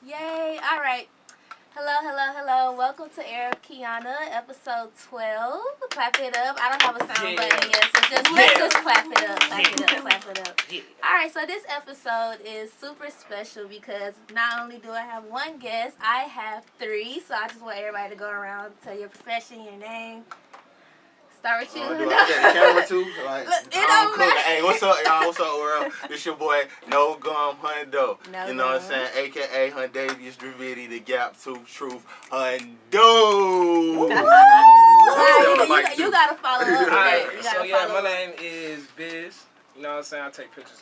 Yay! All right. Hello. Welcome to ERAOFKEYONNA, episode 12. Clap it up. I don't have a sound button yet, so let's just clap it up. Clap it up. All right, so this episode is super special because not only do I have one guest, I have three. So I just want everybody to go around, tell your profession, your name. Start with you. Do I get the camera too? Like, It don't matter. Hey, what's up, y'all? What's up, world? This your boy, No Gum Hundo. No You know what I'm Gum. saying? AKA Hundavius Dravidi, the Gap Tooth Truth Hundo. You gotta follow up. Alright, You so gotta yeah, follow my up. name is Biz. You know what I'm saying? I take pictures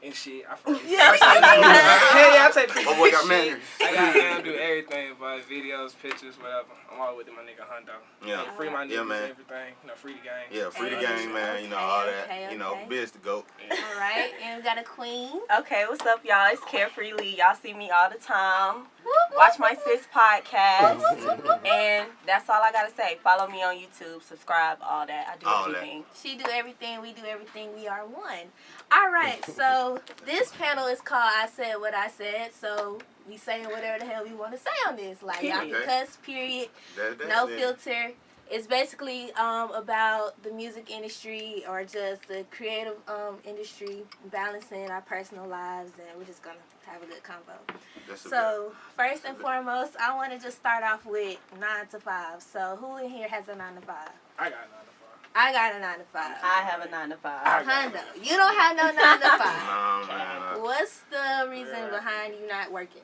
and shit. I feel Yeah. I take pictures My boy got and shit. manners. I do everything, but videos, pictures, whatever. I'm all with my nigga Hundo. Yeah. Like, free my niggas, Yeah, man. everything. You know, free the game. Yeah, free the Okay. game, man. You know, all that. Okay. You know, Biz the GOAT. All right, and we got a queen. Okay, what's up, y'all? It's Carefree Lee. Y'all see me all the time. Watch my sis podcast. And that's all I gotta say. Follow me on YouTube, subscribe, all that. I do All that. everything. She do everything, we do everything, we are one. All right, so this panel is called I Said What I Said, so we saying whatever the hell we want to say on this. Like, y'all can Period. cuss, period, That's no it. filter. It's basically about the music industry or just the creative industry, balancing our personal lives, and we're just going to have a good convo. That's a So, first and foremost, I want to just start off with 9 to 5. So, who in here has a 9 to 5? I got 9 to 5. I got a 9 to 5. I have a 9 to 5. Hundo, you don't have no 9 to 5. Nah, man. What's the reason behind you not working?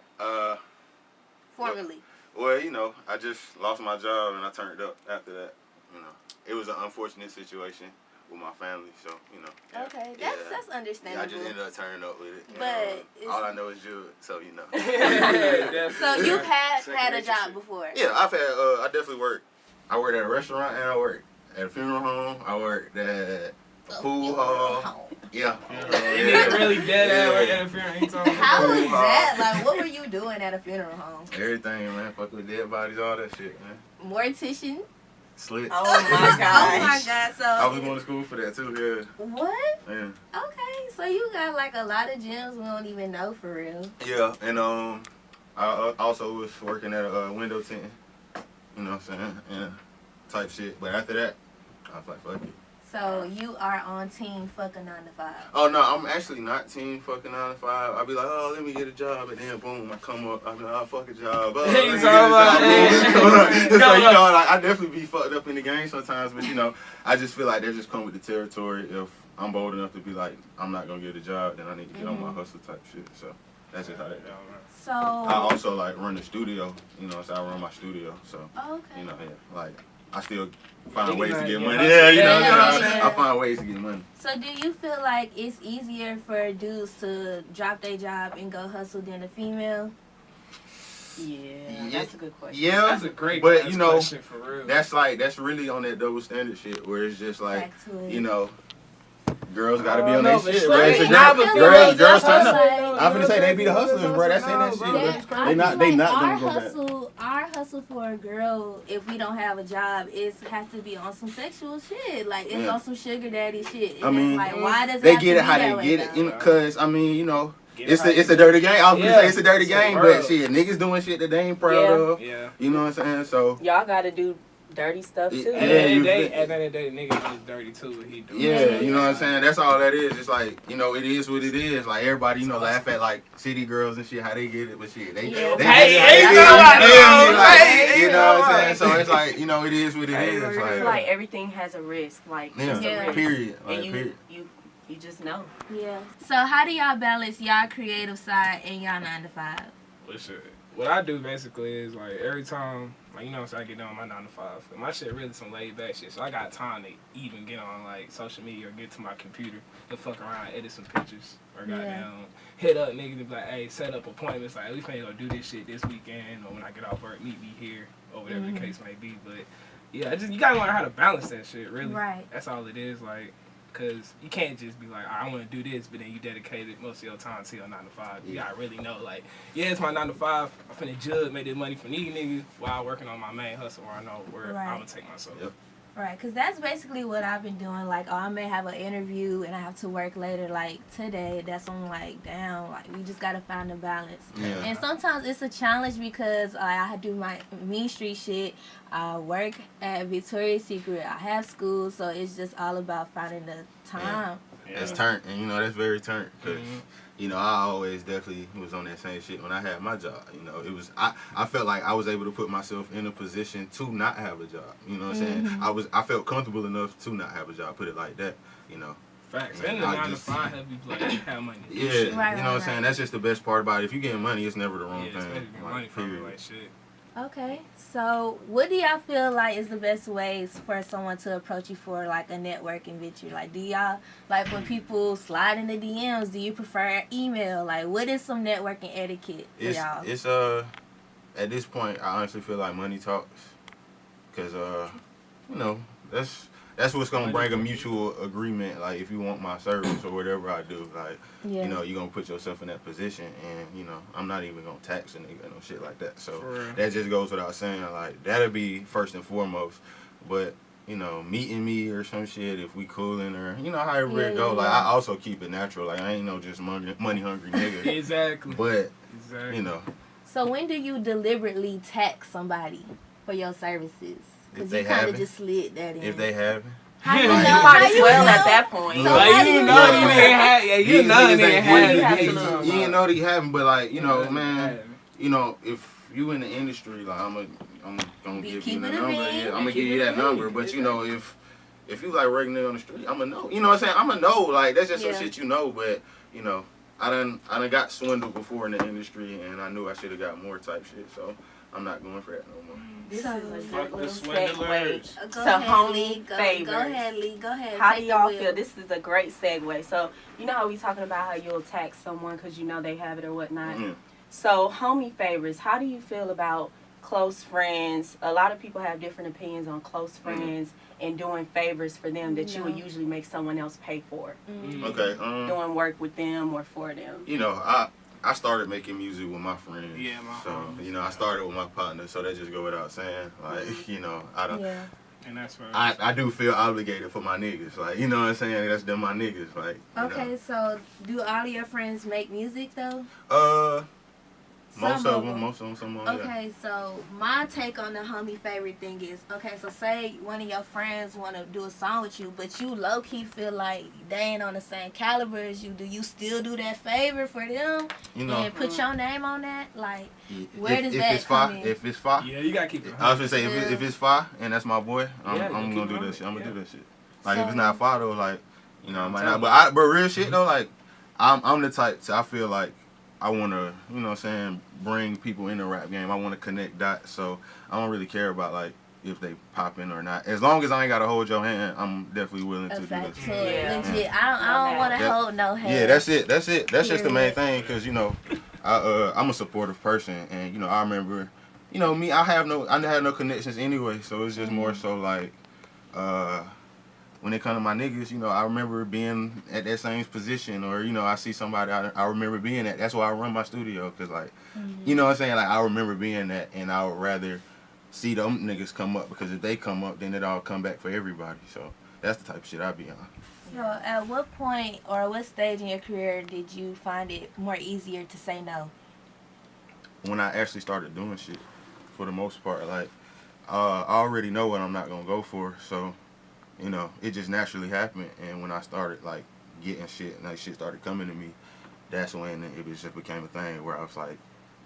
Formally. Well, you know, I just lost my job and I turned up after that. You know, it was an unfortunate situation with my family, so you know. Okay, Yeah. that's Yeah, understandable. I just ended up turning up with it. You But know, all I know is Jude, so you know. So you had Second a rate job shit. before. Yeah, I've had. I definitely worked. I worked at a restaurant and I worked at a funeral home. I worked at a pool hall. Yeah. You nigga really dead ass work at a funeral. He told me. How was that? Like, what were you doing at a funeral home? Everything, man. Fuck with dead bodies, all that shit, man. Mortician. Slit. Oh my Oh my gosh. God! So I was going to school for that too. what? Yeah. Okay, so you got like a lot of gems we don't even know for real. Yeah, and I also was working at a window tint. You know what I'm saying? Yeah. Type shit. But after that, I was like, fuck it. So you are on team fuck a 9 to 5. Oh no, I'm actually not team fucking 9 to 5. I'll be like, oh, let me get a job, and then boom, I come up. I be like, oh, fuck a job. Oh, let me He's get a all about job. it. Boom. So you know, like I definitely be fucked up in the game sometimes, but you know, I just feel like they just come with the territory. If I'm bold enough to be like, I'm not gonna get a job, then I need to get on my hustle type shit. So that's just how that goes. So I also like run the studio. You know, so I run my studio. So okay. you know, yeah, like I still find Niggas ways to not get getting money. hustled. Yeah, you know, Yeah. I find ways to get money. So do you feel like it's easier for dudes to drop their job and go hustle than a female? Yeah, that's a good question. Yeah, That's a great but you know, question for real. that's really on that double standard shit where it's just like, Back to it. you know, girls gotta be Oh, on no, their but shit, straight- bro. It's a Nah, girl, but girls that's turn up. like- I'm finna say they be the hustlers, bro. That's in that shit. Bro, But that's I they not feel like gonna go back. Our hustle for a girl, if we don't have a job, has to be on some sexual shit. Like it's Yeah. on some sugar daddy shit. And I mean, it's like, why does it They have get to it how be they that way, get it, though? you know, cause I mean, you know, Get it it's how a you dirty game. I was gonna Yeah. say it's a dirty It's a game, world. but shit, niggas doing shit that they ain't proud Yeah. of. Yeah. You know what I'm saying? So Y'all gotta do dirty stuff too. Yeah, At the end you of the day, feel- at the end of the day, nigga is dirty too. What he do. yeah, you know what I'm saying? That's all that is. It's like, you know, it is what it is. Like everybody, you know, laugh at like city girls and shit, how they get it, but shit, they Yeah. they Hey, get hey, it. talking about You feel me? it. Like, Hey, you know what I'm hey, saying? So it's like, you know, it is what it Hey, is. It's Like, like everything has a risk. Like yeah, it's a risk. period. Like, And period. you just know. Yeah. So how do y'all balance y'all creative side and y'all 9 to 5? Well, shit. What I do basically is like every time, like you know, so I get done my 9 to 5. And my shit really some laid back shit, so I got time to even get on like social media or get to my computer and fuck around, edit some pictures, or goddamn hit up niggas and be like, hey, set up appointments. Like we finna go do this shit this weekend, or when I get off work, meet me here, or whatever the case may be. But yeah, you gotta learn how to balance that shit. Really, Right. That's all it is. Like. Cause you can't just be like, I want to do this, but then you dedicated most of your time to your 9 to 5. You gotta really know, like, yeah, it's my 9 to 5. I'm finna judge, make this money from these niggas while working on my main hustle where I know where Right. I'm gonna take myself. Yep. Right, because that's basically what I've been doing. Like, oh, I may have an interview and I have to work later, like today. That's when I'm like, damn, like, we just got to find a balance. Yeah. And sometimes it's a challenge because I do my Mean Street shit. I work at Victoria's Secret. I have school, so it's just all about finding the time. Yeah. That's turnt, and you know that's very turnt because you know I always definitely was on that same shit when I had my job. You know, it was I felt like I was able to put myself in a position to not have a job. You know what I'm saying? I felt comfortable enough to not have a job. Put it like that. You know. Facts. And And the I 9 to just- 5 help you like have money. to do Yeah, shit. you know what I'm saying. That's just the best part about it. If you getting money, it's never the wrong Yeah, especially thing. if you get money from it, period. like shit. Okay, so what do y'all feel like is the best ways for someone to approach you for like a networking venture? Like, do y'all like when people slide in the DMs? Do you prefer email? Like, what is some networking etiquette for y'all? It's at this point, I honestly feel like money talks, cause you know that's what's gonna bring a mutual agreement. Like, if you want my service or whatever I do, like Yeah. you know you're gonna put yourself in that position, and you know I'm not even gonna tax a nigga and no shit like that. So For real. that just goes without saying. Like, that'll be first and foremost, but. You know, meeting me or some shit if we coolin' or you know however it go. Like, I also keep it natural. Like, I ain't no just money hungry nigga. Exactly. But Exactly. you know, So when do you deliberately tax somebody for your services? If Because they you kind of haven't. just slid that in. if they haven't. How you You know? You How might as you well know? at that point. So Like, how Like, do you know know? you didn't have, yeah, you These know niggas they ain't didn't have really- it. have to You lose. talking You ain't about- know they haven't, but like, you know, Yeah, man, yeah. you know, if you in the industry, like I'm gonna Be give you keeping the it number. real. Yeah, I'm gonna Keep give you it that real. number. But you know, if you like regular on the street, I'ma know. You know what I'm saying? I'ma know. Like, that's just Yeah. some shit you know. But you know, I done got swindled before in the industry, and I knew I should have got more type shit. So I'm not going for that no more. This So- is a Fuck good the little swindlers. segue Go to ahead, homie Lee. Go favors. ahead, Lee. Go ahead. How Take do the y'all wheel. feel? This is a great segue. So, you know how we talking about how you'll tax someone because you know they have it or whatnot? Mhm. So, homie favors, how do you feel about close friends? A lot of people have different opinions on close friends and doing favors for them that you would No. usually make someone else pay for. Mm. Okay. Doing work with them or for them. You know, I started making music with my friends. Yeah, my So, homies. you know, I started with my partner, so that just go without saying. Like, you know, I don't. Yeah. And that's where I do feel obligated for my niggas. Like, you know what I'm saying? That's them my niggas. Like, you Okay, so do all of your friends make music though? know. Most Some of of them, them. some of them, yeah. Okay, so my take on the homie favorite thing is, okay, so say one of your friends want to do a song with you, but you low-key feel like they ain't on the same caliber as you. Do you still do that favor for them You know, and put your name on that? Like, if, where does if that it's come fire, in? if it's fire, yeah, you gotta keep it. I was gonna say Yeah. if it's fire and that's my boy, I'm Yeah, gonna keep do it that on. shit. I'm gonna Yeah. do that shit. Like, So- if it's not fire though, like, you know, I might Tell not. me. But real shit though, like, I'm the type to, I feel like I wanna, you know what I'm saying, bring people in the rap game. I wanna connect dots, so I don't really care about like if they pop in or not. As long as I ain't gotta hold your hand, I'm definitely willing to A do fact, that. so Yeah. legit. I don't want to That- hold no hand. Yeah, that's it. That's just the main Period. thing, cause you know, I'm a supportive person, and you know, I remember, you know, me, I had no connections anyway, so it's just more so like, when it come to my niggas, you know, I remember being at that same position, or you know, I see somebody I remember being at. That's why I run my studio, cause like, you know what I'm saying, like I remember being that, and I would rather see them niggas come up, because if they come up, then it all come back for everybody. So that's the type of shit I be on. So, at what point or what stage in your career did you find it more easier to say no? When I actually started doing shit, for the most part, like I already know what I'm not gonna go for, so you know it just naturally happened. And when I started like getting shit and like shit started coming to me, that's when it just became a thing where I was like,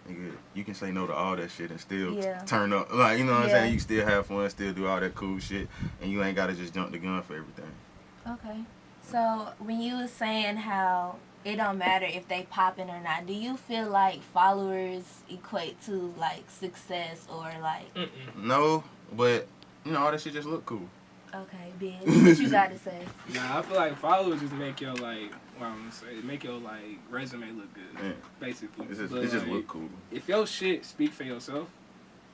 nigga, you can say no to all that shit and still Yeah. turn up, like, you know what I'm Yeah. saying, you still have fun, still do all that cool shit, and you ain't gotta just jump the gun for everything. Okay. So when you was saying how it don't matter if they popping or not, do you feel like followers equate to like success or like? No, but you know all that shit just look cool. Okay, bitch, what you got to say? Nah, I feel like followers just make your like, what I'm gonna say, make your like resume look good, Yeah. basically. It just But, look like, cool. if your shit speak for yourself,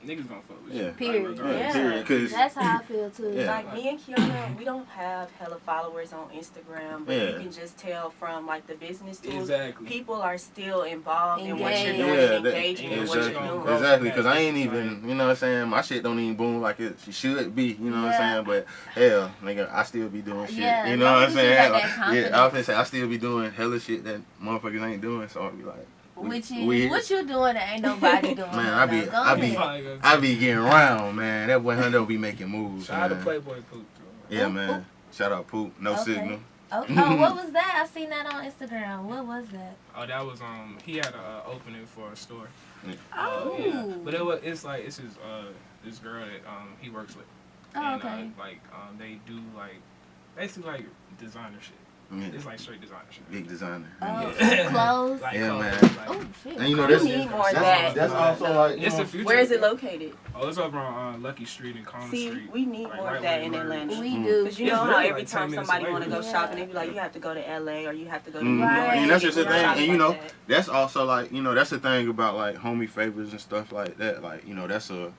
niggas gonna fuck with Yeah. you. Period. Like, regardless. Yeah. Period. 'Cause That's how I feel too. Yeah. Like me and Kiana, we don't have hella followers on Instagram, but you Yeah. can just tell from like the business tools, Exactly. people are still involved in what you're Engaged. doing, Yeah, and engaging in what exactly. you're doing. Exactly, because I ain't even, you know what I'm saying, my shit don't even boom like it should be, you know what I'm saying, but hell, nigga, I still be doing shit, Yeah, you know what I'm as long as you saying? got that confidence. Yeah, I was gonna say, I still be doing hella shit that motherfuckers ain't doing, so I'll be like, Which is we- what you doing that ain't nobody doing. Man, though. Go I ahead. be getting around, man. That boy Hundo be making moves, Shout out to man. Playboy Poop, too. Yeah, Oop, man. oop. Shout out Poop, no Okay. signal. Oh, what was that? I seen that on Instagram. What was that? Oh, that was he had a opening for a store. Oh. Yeah. But it's his this girl that he works with. Oh, And, okay. they do basically designer shit. Yeah. It's like straight designer shit. Big designer. Oh, Yeah. clothes. Like Yeah, clothes, man. like- Oh shit. And you know, We that's, need more of that. that's also like, you It's know, the future. Where is it located? Oh, it's over on Lucky Street and Collins See, Street. we need Like, more right of that where in you were. Atlanta. We do. Because you It's know how really every like 10 time minutes somebody away want to go from you. shopping, they be like, you have to go to LA or you have to go to Mhm. New York. Right. And that's just the Or thing, something and you know, like that. that's also like, you know, that's the thing about like homie favors and stuff like that. Like, you know, that's an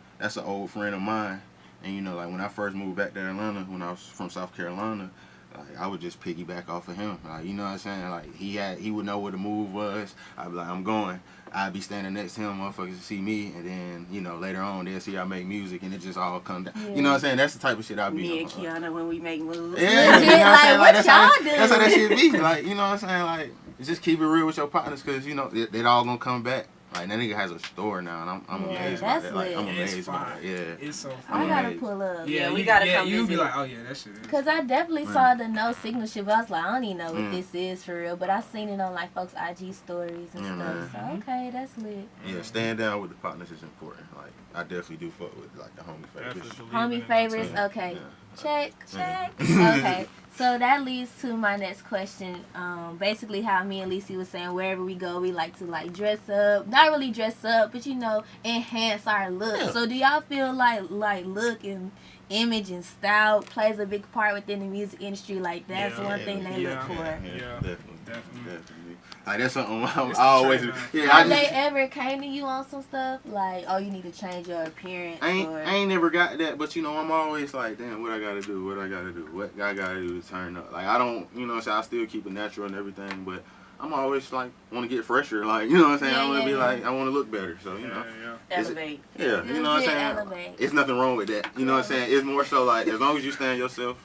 old friend of mine, and you know, like when I first moved back to Atlanta, when I was from South Carolina, like I would just piggyback off of him. Like, you know what I'm saying? Like he would know where the move was. I'd be like, I'm going. I'd be standing next to him, motherfuckers see me, and then, you know, later on they'll see I make music and it just all come down. Yeah. You know what I'm saying? That's the type of shit I'd be Me on. and Kiana, when we make moves. Yeah, Legit, you know what I'm saying? like, That's what how, y'all that's how that do? shit be. Like, you know what I'm saying? Like, just keep it real with your partners, because, you know, they all gonna come back. Like, that nigga has a store now, and I'm Yeah, amazed by that's that. Like, I'm lit. It's amazed by fire. that. Yeah. It's so I fun. gotta amazed. pull up. Yeah, we gotta come You be visit. like, oh yeah, that shit is. Cause I definitely Mm. saw the no signal shit, but I was like, I don't even know what Mm. this is for real. But I seen it on like folks' IG stories and Yeah, stuff. man. So okay, that's lit. Yeah, staying down with the partners is important. Like, I definitely do fuck with, like, the homie favorites. Definitely believe in Homie it, favorites. too. Okay, Yeah. check. Check. Okay, so that leads to my next question. Basically, how me and Lacey was saying, wherever we go, we like to like dress up. Not really dress up, but you know, enhance our look. Yeah. So do y'all feel like look and image and style plays a big part within the music industry? Like that's Yeah. one thing they look Yeah. for. Yeah. Definitely. Like, that's something I It's the always. trend now. Yeah, I Have they just. ever came to you on some stuff like, oh, you need to change your appearance? I or... ain't never got that, but you know, I'm always like, damn, what I gotta do, what I gotta do to turn up. Like, I don't, you know what I'm saying, I still keep it natural and everything, but I'm always like, want to get fresher, like, you know what I'm saying, Yeah, I want to yeah, be yeah. like, I want to look better, so, you know. Yeah. Elevate. Yeah, you know what I'm Legit saying? elevate. It's nothing wrong with that, you know what I'm saying? It's more so like, as long as you stand yourself,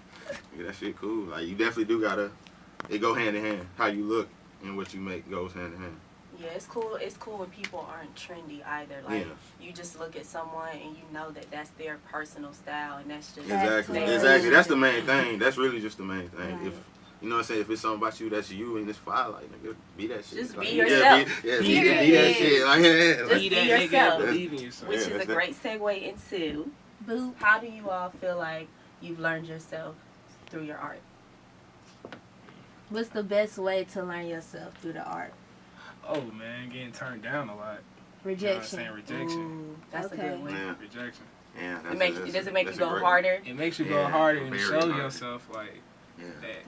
yeah, that shit cool. Like, you definitely do gotta, it go hand in hand. How you look and what you make goes hand in hand. Yeah, it's cool. It's cool when people aren't trendy either. Like Yeah. you just look at someone and you know that that's their personal style, and that's just Exactly, That's exactly. it. That's the main thing. That's really just the main thing. Right. If you know what I'm saying, if it's something about you that's you and it's fire, like, nigga, be that shit. Just like, be yeah, yourself. be that Period. shit. Like, yeah, Just like, be Be that yourself. nigga and believe in yourself. Which Yeah, is a that's it. great segue into Boop. how do you all feel like you've learned yourself through your art? What's the best way to learn yourself through the art? Oh man, getting turned down a lot. Rejection. You know what I'm saying? Rejection. Ooh, that's Okay. a good one. yeah, Rejection. yeah. Does it make you that's a go great- harder? It makes you Yeah, go harder and very show hard. yourself like Yeah. that.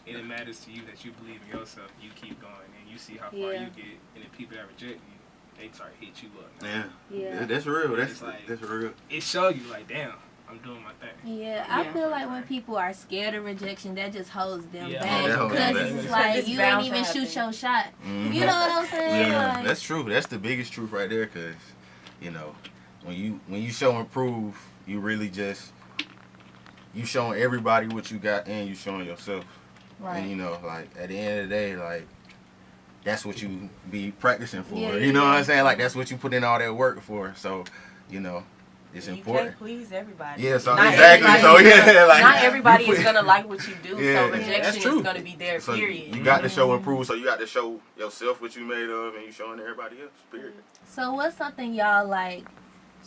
Damn. It matters to you that you believe in yourself. You keep going and you see how far Yeah. you get. And the people that reject you, they start to hit you up. Yeah. Yeah. That's real. That's It's like- that's real. It show you like, damn, I'm doing my thing. Yeah, I Yeah. feel like when people are scared of rejection, that just holds them Yeah. back. That holds Because them it's back. just like It's you bound ain't to even shoot happen. your shot. Mhm. You know what I'm saying? Yeah, Like, that's true. That's the biggest truth right there, cause you know, when you show and prove, you really just you showing everybody what you got and you showing yourself. And you right. know, like at the end of the day, like that's what you be practicing for. Yeah, You know yeah. what I'm saying? Like that's what you put in all that work for. So, you know, it's You important. can't please everybody. Yeah, so Not exactly. everybody So is yeah, gonna- like not everybody you is put- gonna like what you do, Yeah, so that's rejection true. is gonna be there. So period. you got to show and prove. So you got to show yourself what you made of, and you showing everybody else. Period. So what's something y'all like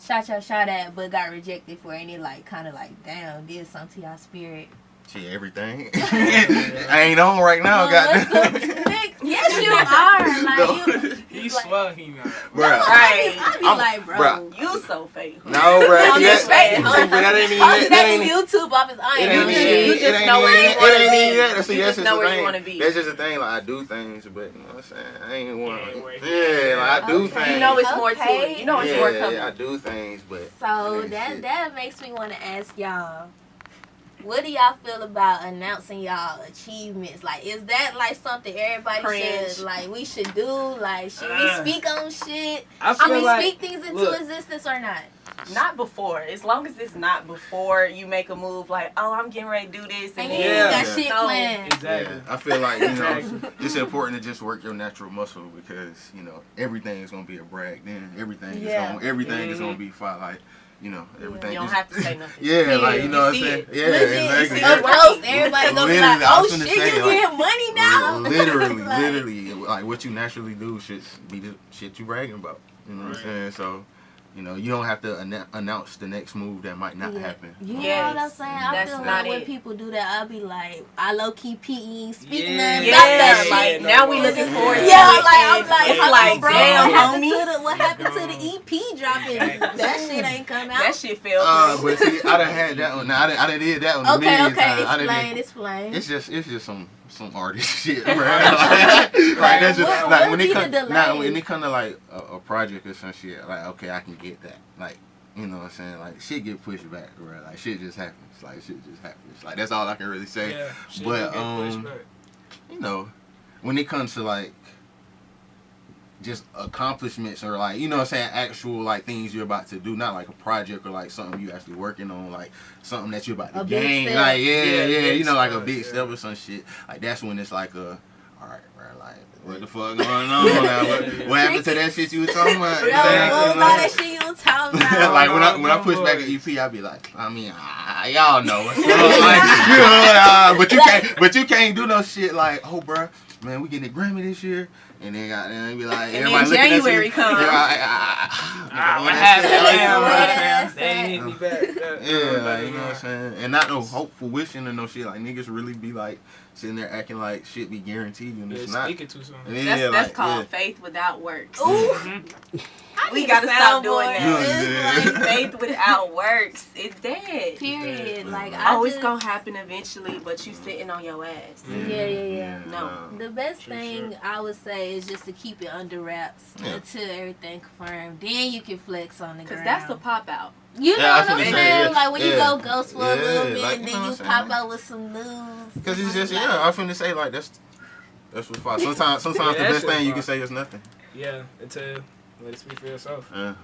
shot your shot at but got rejected for, and it like kind of like damn did something to y'all spirit? Shit, everything. I ain't on right now, goddamn. Yes, you are. Like, He swear he not. Bruh. Right. I be like, bro. Bruh. You so fake. No, bruh. I'm Yeah, just fake. but that ain't even Posted that that ain't on YouTube off his it iron. ain't You even just it know ain't where you even wanna it ain't be. even that. See, You that's just just know the where you thing. wanna be. That's just the thing. Like I do things, but you know what I'm saying. I ain't one. Yeah, Yeah, like I do okay. things. You know it's more to it. You know it's more coming. Yeah, I do things, but So it ain't shit. that makes me want to ask y'all, what do y'all feel about announcing y'all achievements? Like, is that like something everybody Cringe. should, like, we should do? Like, should we speak on shit? I feel like, speak things into look, existence or not? Not before. As long as it's not before you make a move like, oh, I'm getting ready to do this. And And you Yeah. ain't got shit No. planned. Exactly. Yeah, I feel like, you know, Exactly. it's important to just work your natural muscle because, you know, everything is gonna be a brag. Then everything Yeah. is gonna be fine. Like, you know, everything. You don't is- have to say nothing. Yeah, like you know what I'm You see saying. it. Yeah, Legit, exactly. you see a post, everybody gonna be like, Literally, I oh was shit, finna you say, like, getting money now? Literally, Like- literally, like what you naturally do should be the shit you bragging about. You know what I'm saying? So, you know, you don't have to announce the next move that might not happen. You know Yes. what I'm saying? I That's feel not like when it. people do that, I'll be like, I low key PE speaking Yeah. nothing about that Yeah, shit. like no, now we no. looking forward to Yeah, it. like I'm like, it's hold like, on, bro. damn, homie. What happened to the EP dropping? That shit ain't come out. That shit fell through. But see, I done had that one. Now, I done did that one a Okay, million times. I done explain. It's just some artist shit, bro. Like that's just What like when be it the come delay? when it come to like a project or some shit. Like okay, I can get that. Like you know what I'm saying. Like shit get pushed back, bro. Like shit just happens. Like shit just happens. Like that's all I can really say. Yeah, shit But get pushed back. you know, when it comes to like just accomplishments or like you know what I'm saying actual like things you're about to do, not like a project or like something you actually working on, like something that you're about to A big gain, step. like Yeah, big you know, like a step, big yeah. step or some shit. Like that's when it's like a all right, bro, like what the fuck going on? Like, what happened to that shit you was talking about? Yo, Exactly, what was all like- that shit you was talking about? like when I push back an EP, I be like, I mean, y'all know what's up. Like, you know, but you can't do no shit like, oh, bro, man, we getting a Grammy this year, and then be like, And everybody then looking January at you. comes. What happened? happened? Yeah. They ain't hit me back. Yeah, like, you know what I'm saying? And not no hopeful wishing or no shit. Like, niggas really be, like, sitting there acting like shit be guaranteed and it's not. Speaking too soon. Yeah, That's like, called yeah. faith without works. Ooh, We gotta stop doing soundboard. that. It's like, Faith without works is dead. period. Like, Oh, I it's just, gonna happen eventually, but you sitting on your ass. Yeah. No. The best Sure, thing sure. I would say is just to keep it under wraps Yeah. until everything confirmed. Then you can flex on the Cause ground. that's the pop out. You know Yeah, I what I'm finna saying? say, yeah. Like when you Yeah. go ghost for a little Yeah, bit like, and you then know you what I'm pop saying? out with some news. Because it's just, yeah, I finna say, like, that's what's fine. Sometimes Yeah, the that best shit thing you fine. can say is nothing. Yeah, until let it speak for yourself. Yeah,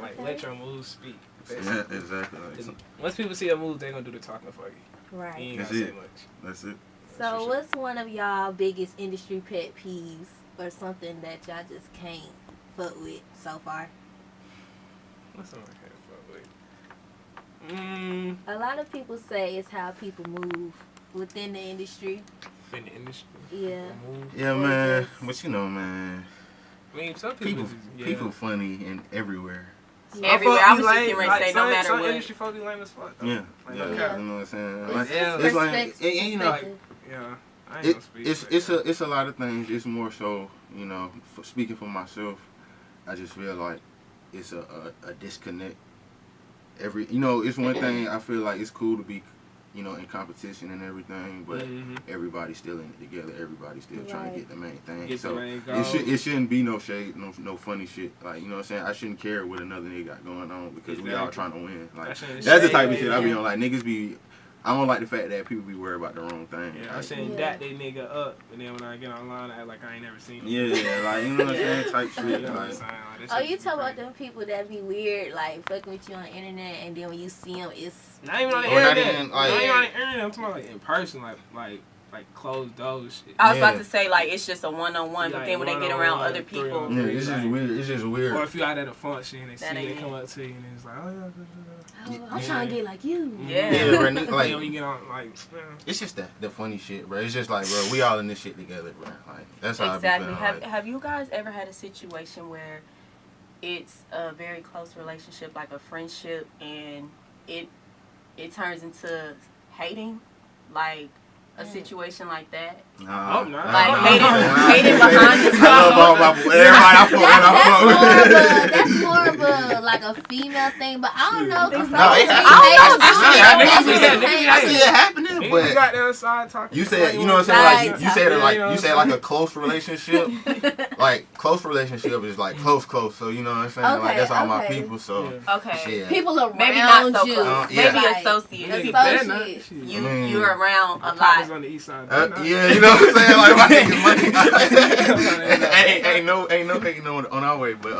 Like, Okay. let your moves speak. yeah exactly. Like, Basically. Once people see a move, they're gonna do the talking for you. You Right. ain't That's gotta say it. much. that's it. So what's one of y'all biggest industry pet peeves or something that y'all just can't fuck with so far? What's something I can't fuck with? A lot of people say it's how people move within the industry. In the industry. Yeah. Move. Yeah, Or man. just- But you know, man, I mean, some people. people funny and everywhere. Everywhere. I was just getting ready to say, no matter some what. industry folks be lame as fuck. though. Yeah, Like, yeah, no you cap. know what I'm saying. It's Like, yeah. it's like, perspective, and, you know, perspective. Yeah. I ain't gonna speak. it's a lot of things. It's more so, you know, speaking for myself, I just feel like it's a disconnect. You know, it's one thing I feel like it's cool to be, you know, in competition and everything, but Mhm. everybody's still in it together. Everybody's still trying to Right. get the main thing. Get the So main goal. it shouldn't be no shade, no funny shit. Like, you know what I'm saying? I shouldn't care what another nigga got going on because we all Exactly. trying to win. Like, That shouldn't that's the shade, type of shit I be yeah. on. Like, niggas be. I don't like the fact that people be worried about the wrong thing. Yeah, I Like, seen Yeah. that they nigga up, and then when I get online, I act like I ain't never seen him. yeah, like, you know what I'm saying? Type You shit. know what I'm Like, saying? Like, that Oh, shit you be talk about crazy. them people that be weird, like fucking with you on the internet, and then when you see them, it's Not even on the Or not internet. even, Not like- even on the internet. I'm talking about like in person, like closed doors shit. I was Yeah. about to say like it's just a one-on-one, but Like, then when they get around one-on-one, other people, three-on-three. yeah, it's just weird. It's just Or weird. if you out at a function and they see That you, they ain't come it. up to you and it's like, oh yeah. I'm trying to get like you. Yeah. Yeah, right, nigga, Like, like, then when you get on, like, it's just the funny shit, bro. It's just like, bro, we all in this shit together, bro. Like, that's how exactly. I be feeling. Have you guys ever had a situation where it's a very close relationship, like a friendship, and it turns into hating? like a situation like that? Nah, Oh, no. Like hating behind the I love all my everybody. That's more of a like a female thing, but I don't know. Cause No, it I see it happening, but got the other side talking. you said, you know what I'm saying? Like you said it like you said like a close relationship. Like close relationship is like close. So you know what I'm saying? Okay, like that's all my okay. people. So Okay. shit. People around Maybe not so you. close. Yeah. Maybe Like, associates. associates. You're around a Partners lot. on the east side. Yeah, you know what I'm saying? Like my niggas ain't no hating on our way, but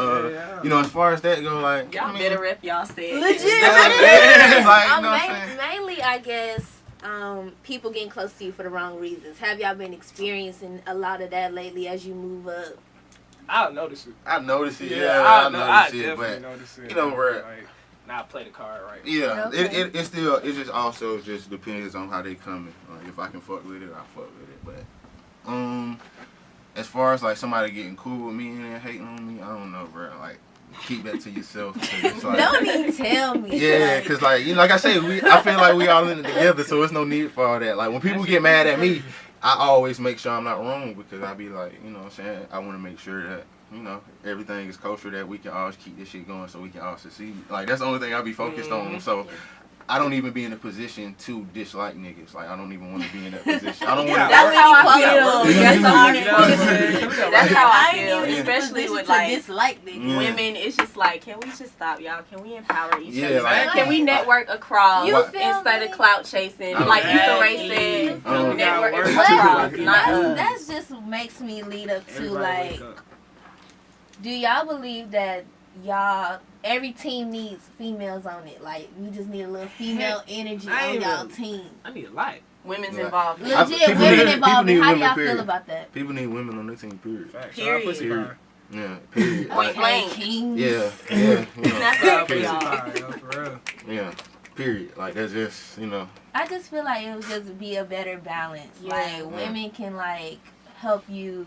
you know, as far as that go, like Y'all better rep y'all said. Legit. like, you know what I'm saying? Mainly, I guess, people getting close to you for the wrong reasons. Have y'all been experiencing a lot of that lately as you move up? I'll notice it. I notice it, I notice it, definitely but notice it. you know, where like, not play the card right. yeah, Okay. it still it just also just depends on how they coming. Like, if I can fuck with it, I fuck with it. But as far as like somebody getting cool with me and hating on me, I don't know, bro. Like, keep that to yourself. 'Cause it's like, Don't even tell me. yeah, cause like you know, like I said, I feel like we all in it together, so it's no need for all that. Like when people get mad at me, I always make sure I'm not wrong because I be like, you know what I'm saying? I want to make sure that, you know, everything is kosher, that we can always keep this shit going so we can all succeed. Like that's the only thing I be focused on. So I don't even be in a position to dislike niggas. Like I don't even want to be in that position. I don't want to. That's how I feel. That's how I ain't feel, even in a especially position with to like dislike niggas. women. It's just like, can we just stop, y'all? Can we empower each Yeah, other? like- Can we network across You feel instead me? of clout chasing? Oh, Like yeah. Issa Rae said, Oh, network yeah. across, But not us. That's just makes me lead up to Everybody like, wake up. do y'all believe that every team needs females on it? Like, we just need a little female energy I on ain't y'all really- team. I need a light. Women's Yeah. involved. Legit, people women need- involved. people need How do women, y'all period. feel about that? People need women on their team, period. Facts. Period. So I pussy Period. fire. Yeah, period. Point Like, blank. Kings. yeah, you know, That's So I it for pussy y'all. fire, yo, for real. yeah, period. Like that's just, you know. I just feel like it would just be a better balance. Yeah. Like, women can, like, help you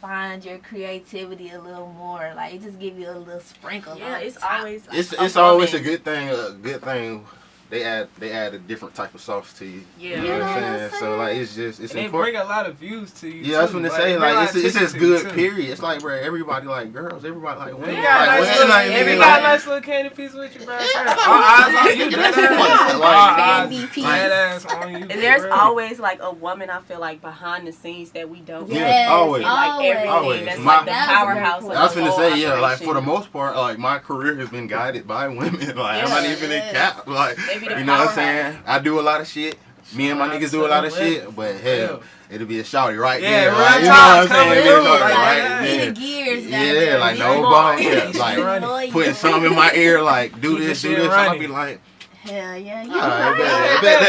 find your creativity a little more. Like, it just give you a little sprinkle. Yeah, on it's top. always It's always a good thing. A good thing. They add a different type of sauce to you. Yeah. You know You what know I'm what I'm saying? So like it's And they important. bring a lot of views to you. Yeah, that's what they say. bring a lot Like of it's attention just to you, good. too. Period. It's like, bro, everybody like girls. Everybody like women. You got a Like, nice women, little, like, if nigga, you got a like- nice little candy piece with you, bro. All eyes on you. That's Dead fun. ass. Like, All candy eyes- piece. dead ass on you. And there's for real. always like a woman, I feel like, behind the scenes that we don't Yeah, know. Yes, always. And, like everything Always. that's My- like the That was a powerhouse great of I was the finna whole say, yeah, like for the operation. most part, like my career has been guided by women. Like I'm not Yeah. even in cap. Like Maybe the you know what I'm powerhouse. saying? I do a lot of shit. Me and my niggas do a lot of shit, but hell, it'll be a shouty right Yeah, there. real Like, you know talk, what I'm saying? come It'll be a through, shouty like, right yeah. Be the there. gears, Yeah, goddamn. like Be no smart. ball, yeah, Keep like Loyal. putting something in my ear, like do Keep this, the do shit this. I'll running. be like, Hell yeah, you alright, right. bet.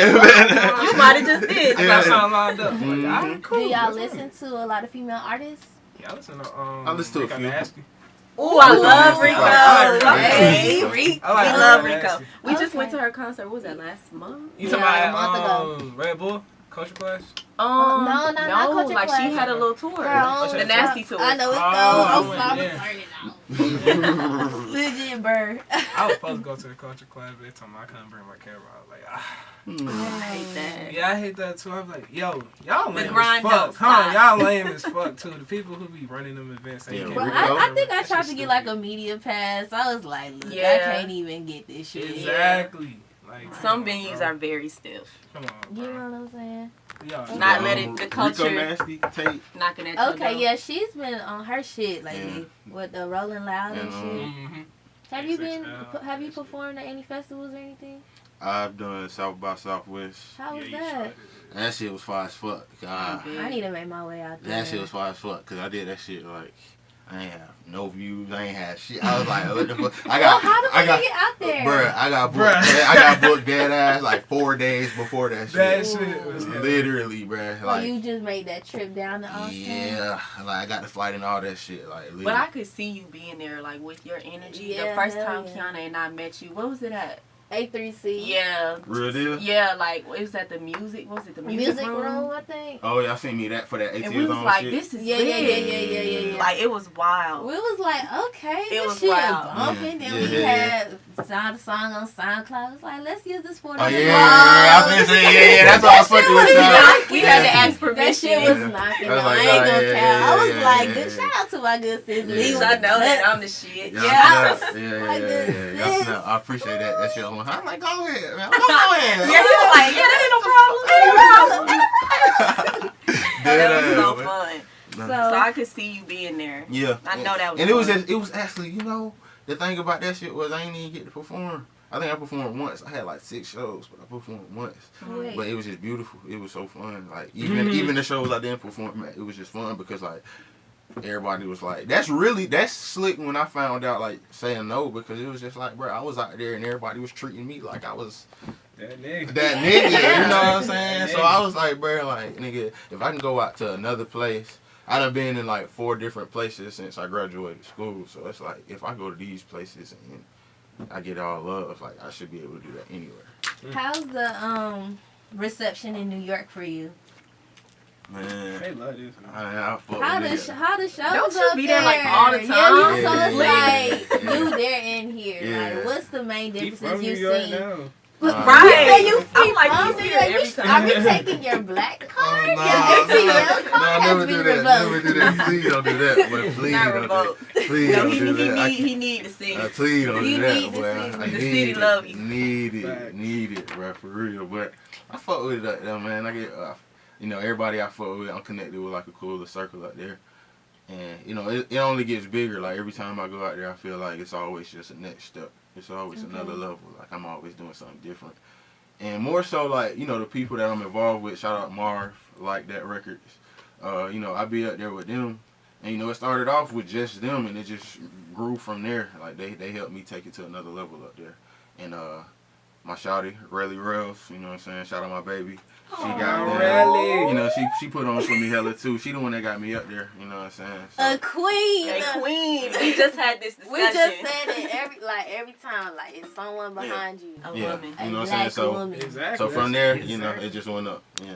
You might have just did. I got something lined up. Mhm. Like, all right, cool. Do y'all That's listen fine. to a lot of female artists? Yeah, I listen to I listen to a Rico few. Nasty. Ooh, I Rico love Nasty. Rico. I like Rico. Okay, I Rico. I like We love Rico Rico. Nasty. We just Okay. went to her concert. What was that, last month? You Yeah, talking a month about Red Bull culture class? No, not Culture like she Class. had a little tour. Her own The Nasty tour. I know it's Oh, I'm I sorry. went, Turn it off. Legit, bird. I was supposed to go to the culture class, but they told me I couldn't bring my camera. I was like, I hate that. Yeah, I hate that too. I'm like, yo, y'all lame grind as don't fuck. Huh? stop. Y'all lame as fuck too. The people who be running them events ain't Yeah, can't Bro, bring Rico. their I camera. think I That tried shit's to get like a stupid. media pass. I was like, look, I Yeah. can't even get this shit. Exactly. Like Some come on, venues bro. are very stiff. Come on, You bro. know what I'm saying? Y'all Not Yeah, letting the Rico culture Nasty tape. knocking at your Okay, door. yeah, she's been on her shit lately with the Rolling Loud and And, shit. Mhm. Have you been? XXL, Have you that shit. performed at any festivals or anything? I've done South by Southwest. How was Yeah, you that? tried it. That shit was fire as fuck. God, I need to make my way out there. that shit was fire as fuck. Cause I did that shit like I ain't have no views. I ain't had shit. I was like, what the fuck? Well, how the fuck you get out there? Bruh, I got booked. Bruh. I got booked dead ass like 4 days before that shit. That shit was Literally, bruh. So Like, you just made that trip down to Austin? yeah, like I got to fight and all that shit. Like, literally. But I could see you being there, like with your energy. Yeah, the first hell time yeah. Kiana and I met you, what was it at? A3C. Yeah. Real deal? Yeah, like it was at the music. What was it? The Music room, I think. Oh, y'all seen me that for that And ATL we was on like, shit? this is Yeah, lit. yeah. Like it was wild. We was like, okay, It this was shit wild. bumping. Yeah, Then we yeah, had saw the song on Soundcloud. It's like, let's use this for the Oh yeah, I've been saying yeah. That's why I fucking with y'all. We had to ask That permission. shit was knocking. I was I like, ain't gonna yeah, count. I was yeah, like, yeah, good yeah. shout out to my good sis Yeah. Lee. I know that I'm the shit. Yeah, Yeah. Y'all snap. I appreciate that. That shit. I'm like, go ahead, man. Go ahead. Yeah, he was like, yeah, that ain't no problem. That was so fun. So I could see you being there. Yeah. I know that was And fun. it was actually, the thing about that shit was I ain't even get to perform. I think I performed once. I had like 6 shows, but I performed once. Wait. But it was just beautiful. It was so fun. Like even the shows I didn't perform at, it was just fun because like everybody was like, that's slick when I found out like saying no, because it was just like, bro, I was out there and everybody was treating me like I was That nigga. you know what I'm saying? So I was like, bro, like, nigga, if I can go out to another place, I done been in like 4 different places since I graduated school. So it's like, if I go to these places and I get all love, like, I should be able to do that anywhere. How's the reception in New York for you? Man, They love this, man. I fuck How with the it. how the shows Don't you up be there? there, like, all the time? Yeah, so Yeah. it's like Yeah. you there and here. Yeah. Like, what's the main He differences from New you've York seen? now. Look, Right. You say you I'm like, from he's New here York. every We- time. Are we taking your black card? Oh, Your ATL card has never been do that. revoked. Never do that. Please don't do that. Boy. Please Not don't revoked. do that. Please No, don't do that. he need to see. Please don't You do that, need to boy. see I the need city it. love you. Need it, bro, for real. But I fuck with it though, man. I get, everybody I fuck with, I'm connected with like a cooler circle out there. And, it only gets bigger. Like, every time I go out there, I feel like it's always just a next step. It's always another level. Like, I'm always doing something different. And more so, like, the people that I'm involved with, shout out Marv, Like That Records. I be up there with them. And, it started off with just them, and it just grew from there. Like, they helped me take it to another level up there. And my shawty, Relly Rails, you know what I'm saying? Shout out my baby. She got Relly. She put on for me hella too. She the one that got me up there, you know what I'm saying? A queen. A queen. We just had this discussion. We just said it every time. Like, it's someone behind you. A Yeah. woman. You know what I'm A saying? black So, woman. Exactly. so from there, Exactly. it just went up. Yeah.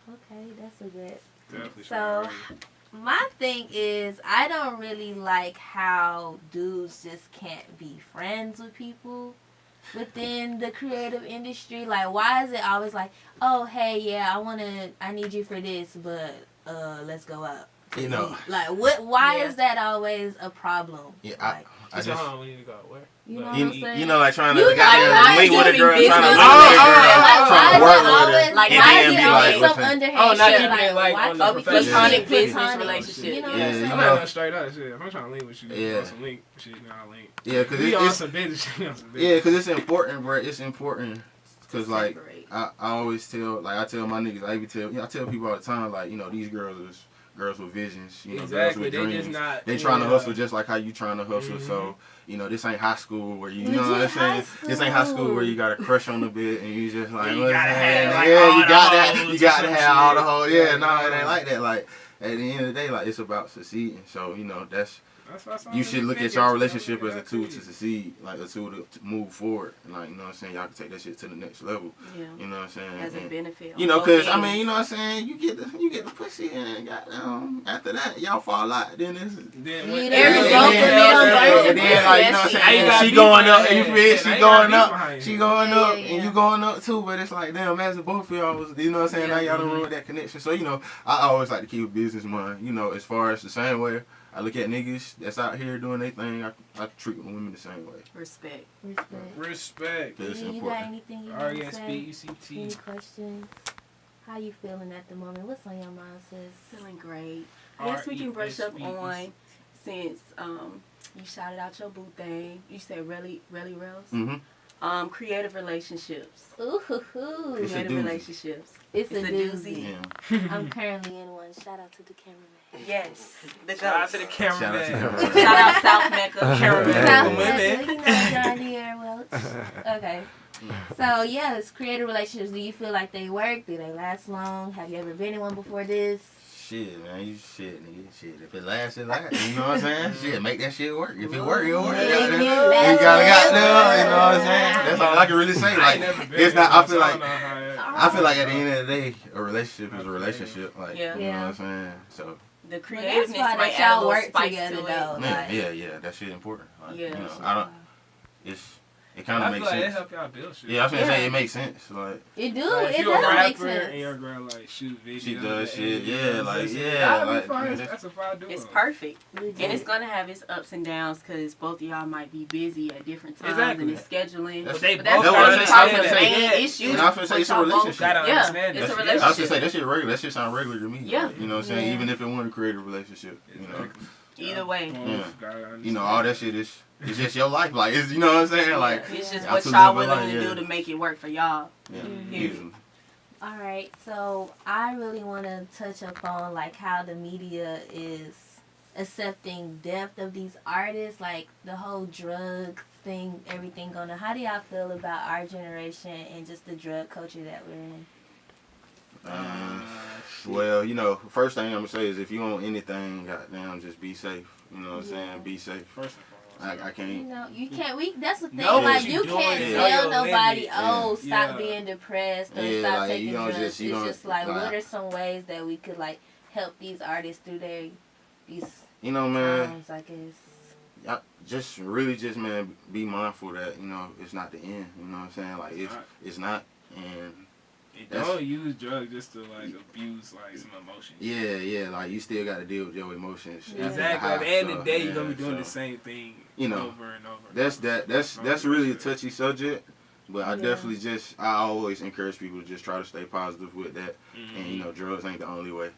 Okay, that's a good. Definitely So, my thing is, I don't really like how dudes just can't be friends with people within the creative industry. Like, why is it always like, oh, hey, yeah, I need you for this, but let's go out. Like, why is that always a problem? Yeah, Like, I just. hold on, we need to go. Where? you know what I'm saying? Like trying to You goddamn link with a girl, keeping trying to business. link with a girl, Like, trying to why work is it with her, always, Like, and why then is be it like, always some listen. underhand Oh, not shit? keeping it, like, why on the can't we professional keep platonic it business platonic? relationship. You know what Yeah, I'm you saying? I'm know. not straight up shit. If I'm trying to link with you, Yeah. on some link shit, I'll link. Yeah, because We on it's some business shit. On some business. yeah, because it's important, bro. It's important because like Separate. I always tell my niggas, I tell people all the time, like, these girls with visions, Exactly. girls with They dreams. just not. They trying to hustle just like how you trying to hustle. So, this ain't high school where you know what I'm Legit high saying? This ain't high school school. where you got a crush on the bit and you just like, You what's gotta that? have, like, Yeah, all you the got that. hoes You or got to some have all the shit. hoes. Yeah, Yeah, no, it no. ain't like that. Like, at the end of the day, like, it's about succeeding. So, That's you should look at y'all relationship as a tool to succeed, like a tool to move forward. And, like, you know what I'm saying? Y'all can take that shit to the next level. Yeah. You know what I'm saying? As a And, benefit. because I mean, you know what I'm saying? You get the pussy, and goddamn, after that, y'all fall out. Then it's Then You what- done Every broke broke the man man on on and then, like, you know what I'm Now you saying? got She beef going up, behind you you. feel? Yeah, She now you got going beef up, behind she you. going Yeah, up, yeah, and yeah. you going up too. But it's like, damn, as the both of y'all was, you know what I'm saying? Now y'all done ruined that connection. So, I always like to keep a business mind. As far as the same way I look at niggas that's out here doing their thing, I treat women the same way. Respect. Respect. It's You got important. anything you want to say? Any R-E-S-P-E-C-T. questions? How you feeling at the moment? What's on your mind, sis? Feeling great. I guess we can brush up on, since you shouted out your boo thing. You said really rails. Mm-hmm. Creative relationships. Ooh, hoo, hoo. It's a Creative doozy. relationships. It's a It's a doozy. Yeah. I'm currently in one. Shout out to the cameraman. Yes. The Shout out to the ghost. cameraman. Shout out to the Shout out South Mecca. Cameraman. South Women. Mecca, you know John Deere Welch. Okay. So, yes, creative relationships. Do you feel like they work? Do they last long? Have you ever been in one before this? Shit, man, nigga. Shit, if it lasts, it lasts. You know what I'm saying? Shit, make that shit work. If it work, it'll work. Make Goddamn. it You last gotta, forever. you know what I'm saying? That's all I can really say. I ain't Like, never been it's not. there, I feel so like. don't know how it- I feel like at the end of the day, a relationship is a relationship. Like, Yeah. you know what I'm saying? So, The But creativeness that's why might that add a y'all little work spice together, to it. though. yeah, Like, yeah, that shit important. Like, Yeah. I don't. It's it kind of makes sense. It help y'all build shit. Yeah, I was gonna say it makes sense. Like it do. Like, It does make and sense. your girl like shoot videos. she does shit. and Yeah, videos, like that's a fire duo. It's perfect. Legit. And it's gonna have its ups and downs because both of y'all might be busy at different times Exactly. and it's scheduling. That's- But that's that's what I'm probably saying. the main Yeah. issue. And I was gonna say it's a But y'all both relationship. Gotta Yeah, understand it's that. a I was relationship. gonna say that shit regular. That shit sound regular to me. Yeah. Like, you know what I'm saying? Yeah. Even if it wasn't a creative relationship, you know. Either way. You know, all that shit is it's just your life. Like it's, you know what I'm saying? Like It's just y'all what two y'all live a willing life, to yeah. do to make it work for y'all. Yeah, Mhm. easily. All right, so I really want to touch upon like how the media is accepting depth of these artists, like the whole drug thing, everything going on. How do y'all feel about our generation and just the drug culture that we're in? Well, you know, first thing I'm gonna say is if you own anything, goddamn, just be safe. You know what I'm Yeah. saying? Be safe. First and foremost. I You can't. know, you can't. That's the thing. Know like what you you can't doing. Know tell your nobody, limit. oh, stop Yeah. being depressed or Yeah, stop like, taking you don't drugs. just- you It's don't- just like, like- what are some ways that we could like help these artists through these You know, man. times? I guess. Just really, just man, be mindful that you know it's not the end. You know what I'm saying? Like it's not, and Don't use drugs just to like abuse like some emotions. yeah, like you still got to deal with your emotions. Yeah. Exactly. At the end of the day, you're gonna be doing so, the same thing. You know, over and over. That's really a touchy subject. But I Yeah. definitely I always encourage people to just try to stay positive with that. Mhm. And you know, drugs ain't the only way.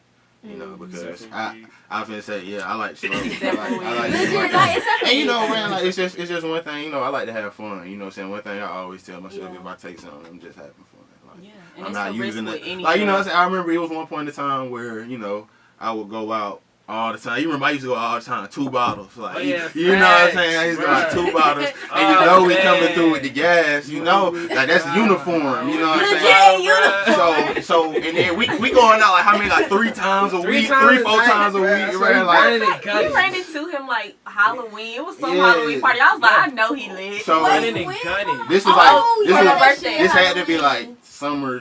You know, Mhm. because Except for I weed. finna say, yeah, I like smoke. Except for weed. I like Legit, smoke. like, except for And you know, weed. man, like it's just one thing. You know, I like to have fun. You know, what I'm saying one thing I always tell myself Yeah. if I take something, I'm just having fun. Like, Yeah. And I'm it's not a risk using with it. anything. Like you know, what I'm saying I remember it was one point in time where you know I would go out all the time. You remember I used to go out all the time, 2 bottles. Like Oh, yeah, you know what I'm facts, saying? I used to go out bruh. 2 bottles, and Oh, you know we man. coming through with the gas. You know, like that's uniform. You know what I'm Legit saying? uniform. So and then we going out like how many, like 3 times a week, 3, 4 times a week, That's right? what Like he running it, cut We it. ran into him like Halloween. It was some Yeah. Halloween party. I was like, I know he lit. So- Running When? and gunning. this was Oh, like yeah, this that was shit, this had to be Halloween. like summer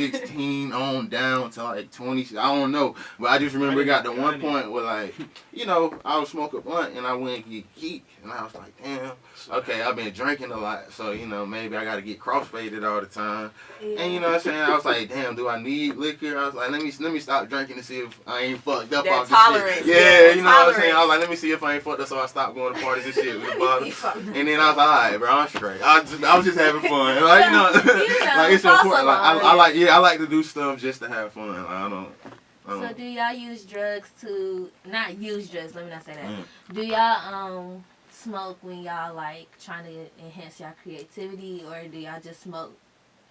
2016 on down to like 20. I don't know, but I just remember it got to one point where like you know I would smoke a blunt and I went and get geek and I was like, damn, okay, I've been drinking a lot, so you know maybe I got to get crossfaded all the time. And you know what I'm saying? I was like, damn, do I need liquor? I was like, let me stop drinking to see if I ain't fucked up That off tolerance, this shit. Yeah, yeah, you know what I'm saying? tolerance. I was like, let me see if I ain't fucked up, so I stopped going to parties and shit with the bottle. Yeah. And then I was like, alright, bro, I'm straight. I was just having fun. Like, you know, like it's false important. Like, alarm. I like to do stuff just to have fun. Like, I don't. So do y'all use drugs to not use drugs? Let me not say that. Mm. Do y'all smoke when y'all like trying to enhance y'all creativity, or do y'all just smoke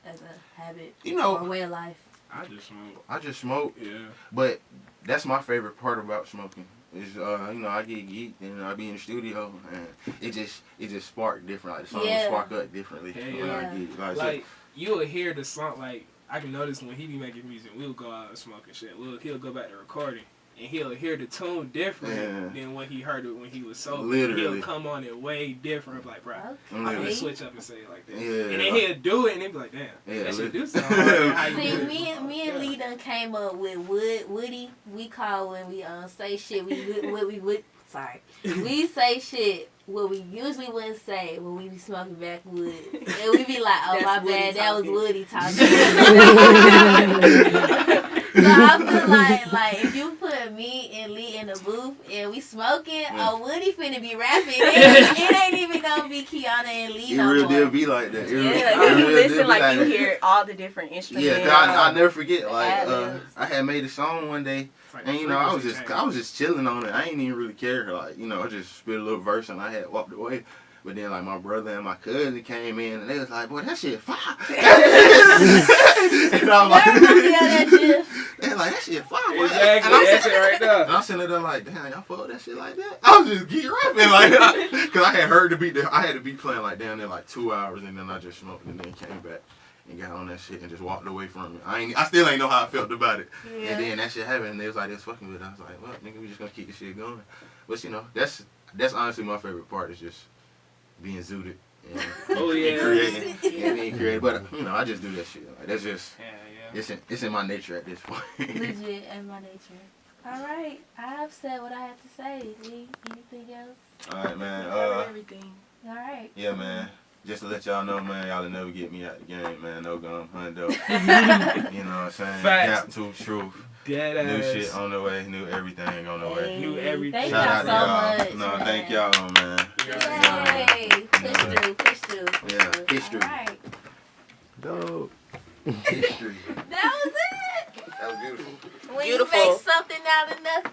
as a habit You know- or way of life? I just smoke. I just smoke, Yeah. but that's my favorite part about smoking. Is you know I get geeked and I be in the studio and it just spark different. Like the song Yeah. spark up differently Yeah, when I yeah. get like, Like you'll hear the song. Like I can notice when he be making music, we'll go out and smoke and shit. He'll go back to recording. And he'll hear the tune different Yeah. than when he heard it when he was sober. Literally. He'll come on it way different. Like, bro, I'm Literally. gonna switch up and say it like that. Yeah. And then he'll do it, and he'll be like, damn, Yeah, that shit li- do sound hard. How you See, do it? me and Lee done came up with Woody. We call when we say shit. Sorry, we say shit what we usually wouldn't say when we be smoking backwoods, and we be like, "Oh That's my Woody bad, that was talking. Woody talking." So I feel like if you put me and Lee in the booth and we smoking, Woody finna be rapping. It ain't even gonna be Kiana and Lee it no real more. deal be like that. It real- Yeah, it if real you deal listen, be like you that. hear all the different instruments. Yeah, cause I never forget. Like ad-libs. I had made a song one day. It's like And a you know, I frequency was just chilling on it. I ain't even really care. Like, you know, I just spit a little verse and I had walked away. But then like my brother and my cousin came in and they was like, boy, that shit fire. And I'm like, they're like, that shit fire. boy." Exactly, And I'm that's sitting- it right there. and I'm sitting there like, damn, y'all fuck with that shit like that? I was just geek rapping like, cause I had heard the beat. I had the beat playing like down there like 2 hours and then I just smoked and then came back and got on that shit and just walked away from it. I still ain't know how I felt about it. Yeah. And then that shit happened and they was like, "That's fucking with it." I was like, "Well, nigga, we just gonna keep this shit going." But you know, that's honestly my favorite part is just being zooted and, Oh, yeah. and creating and being creative. But you know, I just do that shit. Like, that's just Yeah. it's in my nature at this point. Legit and my nature. All right, I've said what I had to say. Lee, anything else? All right, man. Everything. All right. Yeah, man. just to let y'all know, man, y'all will never get me out the game, man. No gun, hundo. You know what I'm saying? Facts. Cap to truth. Dead New ass. shit on the way. New everything on the way. Knew everything. Thank Shout y'all out to so y'all. much. No, thank man. y'all, man. Yay. Push through. Yeah, history. All right. Dope. History. That was it. That was beautiful. When Beautiful. you make something out of nothing.